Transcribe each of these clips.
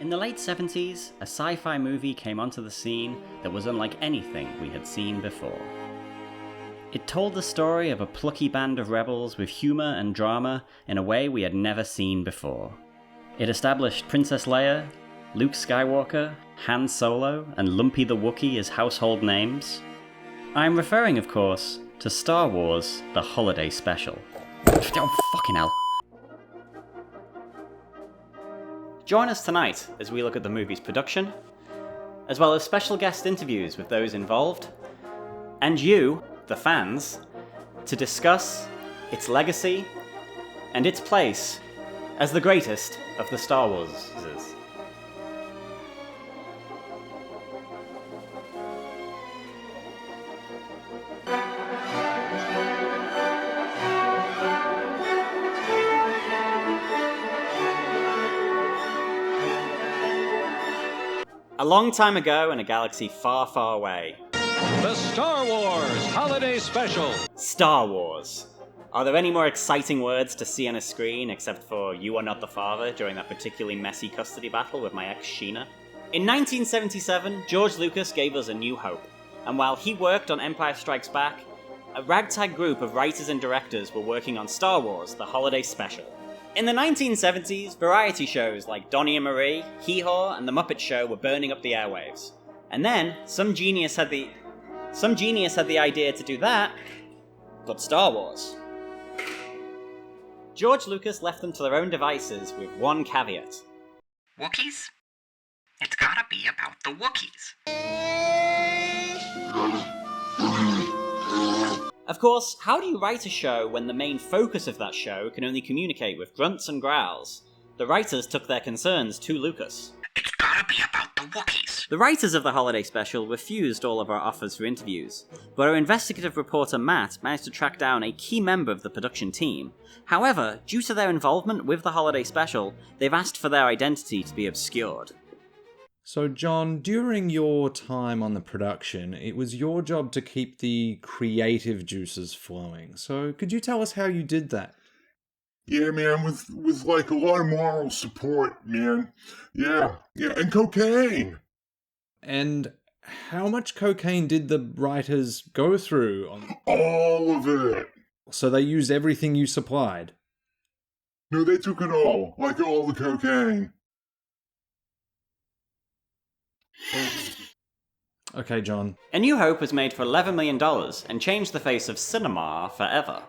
In the late 70s, a sci-fi movie came onto the scene that was unlike anything we had seen before. It told the story of a plucky band of rebels with humour and drama in a way we had never seen before. It established Princess Leia, Luke Skywalker, Han Solo, and Lumpy the Wookiee as household names. I'm referring, of course, to Star Wars: The Holiday Special. Oh, fucking hell. Join us tonight as we look at the movie's production, as well as special guest interviews with those involved, and you, the fans, to discuss its legacy and its place as the greatest of the Star Warses. A long time ago in a galaxy far, far away. The Star Wars Holiday Special. Star Wars. Are there any more exciting words to see on a screen except for "You are not the father" during that particularly messy custody battle with my ex Sheena? In 1977, George Lucas gave us a new hope, and while he worked on Empire Strikes Back, a ragtag group of writers and directors were working on Star Wars: The Holiday Special. In the 1970s, variety shows like Donnie and Marie, Hee Haw, and The Muppet Show were burning up the airwaves. And then, some genius had the idea to do that, but Star Wars. George Lucas left them to their own devices with one caveat. Wookiees? It's gotta be about the Wookiees. Of course, how do you write a show when the main focus of that show can only communicate with grunts and growls? The writers took their concerns to Lucas. It's gotta be about the Wookiees. The writers of the Holiday Special refused all of our offers for interviews, but our investigative reporter Matt managed to track down a key member of the production team. However, due to their involvement with the Holiday Special, they've asked for their identity to be obscured. So, John, during your time on the production, it was your job to keep the creative juices flowing. So, could you tell us how you did that? Yeah, man, with like a lot of moral support, man. Yeah, and cocaine. And how much cocaine did the writers go through? All of it. So they used everything you supplied? No, they took it all. Like all the cocaine. Okay, John. A New Hope was made for $11 million and changed the face of cinema forever.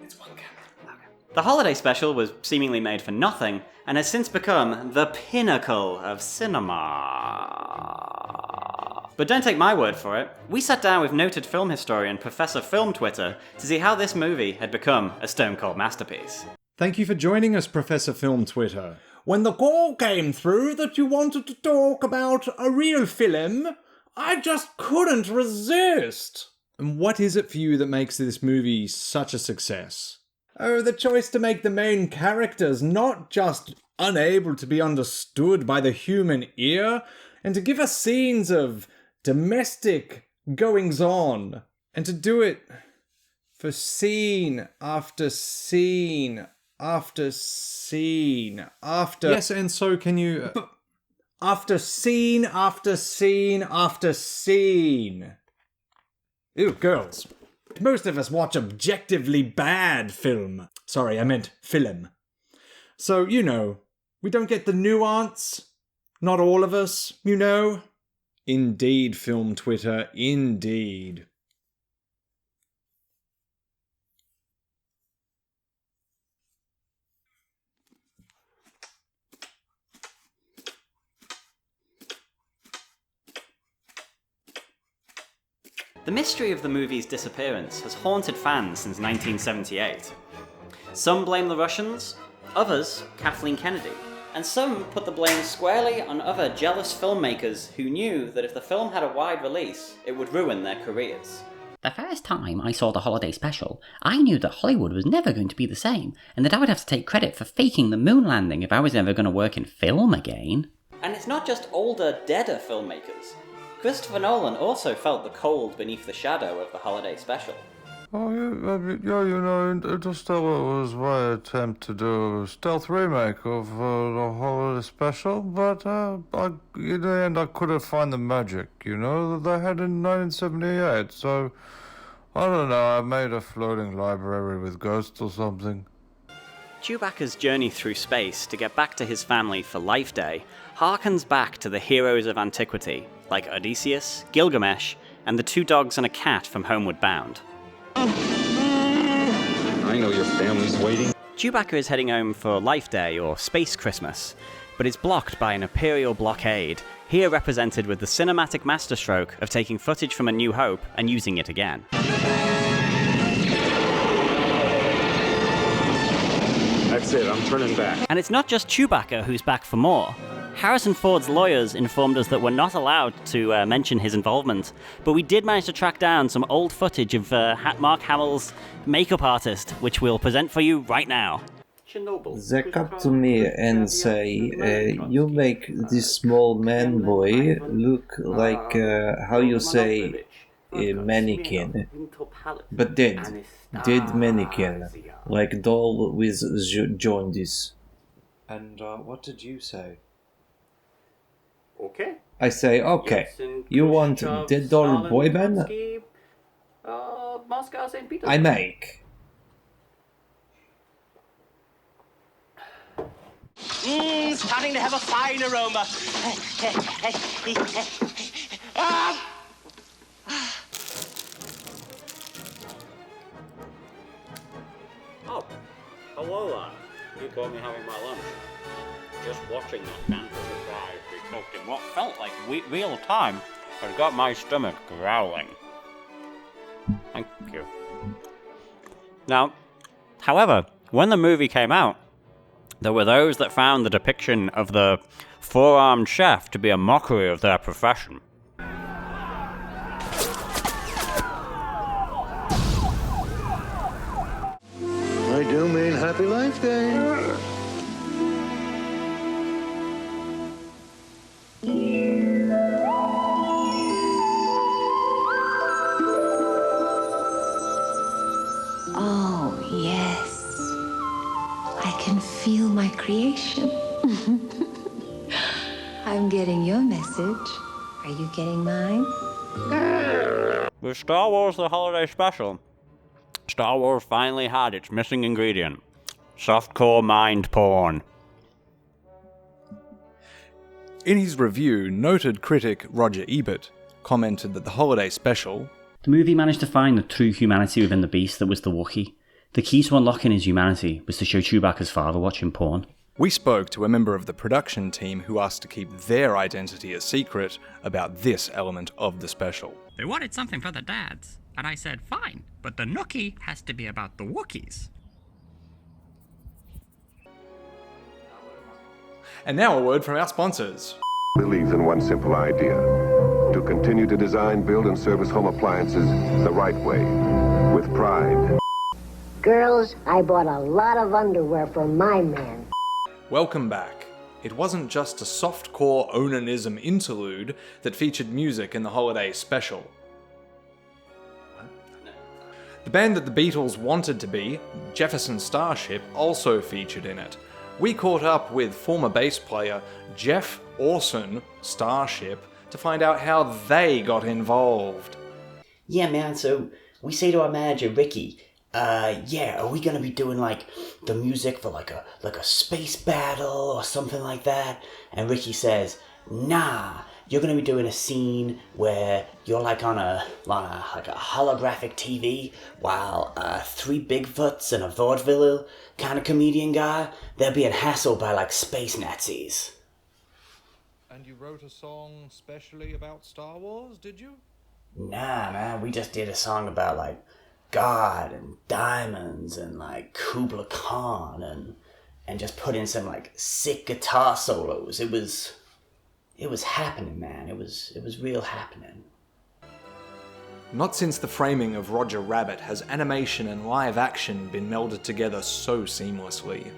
It's one camera. The Holiday Special was seemingly made for nothing and has since become the pinnacle of cinema. But don't take my word for it. We sat down with noted film historian Professor Film Twitter to see how this movie had become a stone-cold masterpiece. Thank you for joining us, Professor Film Twitter. When the call came through that you wanted to talk about a real film, I just couldn't resist. And what is it for you that makes this movie such a success? Oh, the choice to make the main characters not just unable to be understood by the human ear, and to give us scenes of domestic goings-on, and to do it for scene after scene after scene after... Yes, and so can you... After scene after scene after scene. Ew, girls. Most of us watch objectively bad film. Sorry, I meant film. So, you know, we don't get the nuance. Not all of us, you know. Indeed, Film Twitter, indeed. The mystery of the movie's disappearance has haunted fans since 1978. Some blame the Russians, others Kathleen Kennedy, and some put the blame squarely on other jealous filmmakers who knew that if the film had a wide release, it would ruin their careers. The first time I saw the Holiday Special, I knew that Hollywood was never going to be the same, and that I would have to take credit for faking the moon landing if I was ever going to work in film again. And it's not just older, deader filmmakers. Christopher Nolan also felt the cold beneath the shadow of the Holiday Special. Oh, yeah, Interstellar was my attempt to do a stealth remake of the holiday special, but in the end I couldn't find the magic, that they had in 1978, so I don't know, I made a floating library with ghosts or something. Chewbacca's journey through space to get back to his family for Life Day harkens back to the heroes of antiquity, like Odysseus, Gilgamesh, and the 2 dogs and a cat from Homeward Bound. I know your family's waiting. Chewbacca is heading home for Life Day, or Space Christmas, but is blocked by an Imperial blockade, here represented with the cinematic masterstroke of taking footage from A New Hope and using it again. That's it, I'm turning back. And it's not just Chewbacca who's back for more. Harrison Ford's lawyers informed us that we're not allowed to mention his involvement, but we did manage to track down some old footage of Mark Hamill's makeup artist, which we'll present for you right now. They come to me and say, you make this small man boy look like, how you say, a mannequin, but dead mannequin, like doll with jaundice. And what did you say? Okay. I say, okay, you want dead doll boy band? I make. Starting to have a fine aroma. Oh, hello there. You caught me having my lunch. Just watching that Bantha surprise be cooked in what felt like real time has got my stomach growling. Thank you. Now, however, when the movie came out, there were those that found the depiction of the four-armed chef to be a mockery of their profession. I do mean Happy Life Day. Oh, yes. I can feel my creation. I'm getting your message. Are you getting mine? With Star Wars The Holiday Special, Star Wars finally had its missing ingredient. Softcore mind porn. In his review, noted critic Roger Ebert commented that the holiday special... The movie managed to find the true humanity within the beast that was the Wookiee. The key to unlocking his humanity was to show Chewbacca's father watching porn. We spoke to a member of the production team who asked to keep their identity a secret about this element of the special. They wanted something for the dads, and I said, fine, but the nookie has to be about the Wookiees. And now a word from our sponsors. Believes in one simple idea: to continue to design, build, and service home appliances the right way, with pride. Girls, I bought a lot of underwear for my man. Welcome back. It wasn't just a softcore onanism interlude that featured music in the holiday special. The band that the Beatles wanted to be, Jefferson Starship, also featured in it. We caught up with former bass player Jeff Orson Starship to find out how they got involved. Yeah, man, so we say to our manager, Ricky, are we gonna be doing like the music for like a space battle or something like that? And Ricky says, nah, you're gonna be doing a scene where you're like on a holographic TV while 3 Bigfoots and a vaudeville kind of comedian guy, they're being hassled by like space Nazis. And you wrote a song specially about Star Wars, did you? Nah, man, we just did a song about like God and diamonds and like Kubla Khan and just put in some like sick guitar solos. It was happening, man. It was real happening. Not since the framing of Roger Rabbit has animation and live action been melded together so seamlessly.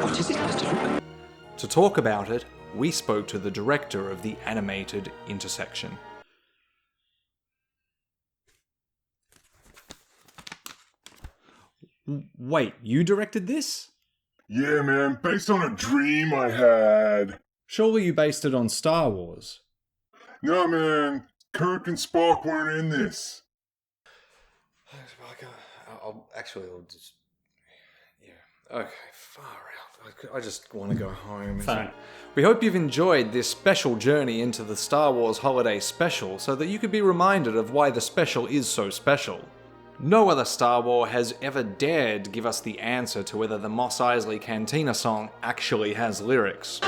What is it, Master? To talk about it, we spoke to the director of the animated intersection. Wait, you directed this? Yeah, man, based on a dream I had. Surely you based it on Star Wars. No, man, Kirk and Spock weren't in this. I'll just... Yeah. Okay, far out. I just want to go home. Fine. We hope you've enjoyed this special journey into the Star Wars Holiday Special so that you could be reminded of why the special is so special. No other Star Wars has ever dared give us the answer to whether the Mos Eisley Cantina song actually has lyrics.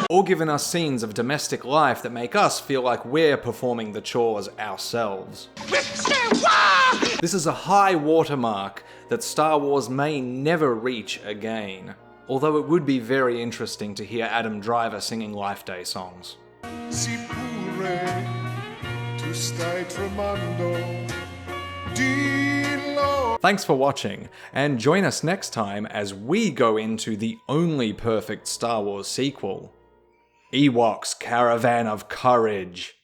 Or given us scenes of domestic life that make us feel like we're performing the chores ourselves. This is a high watermark that Star Wars may never reach again, although it would be very interesting to hear Adam Driver singing Life Day songs. Thanks for watching, and join us next time as we go into the only perfect Star Wars sequel, Ewoks Caravan of Courage.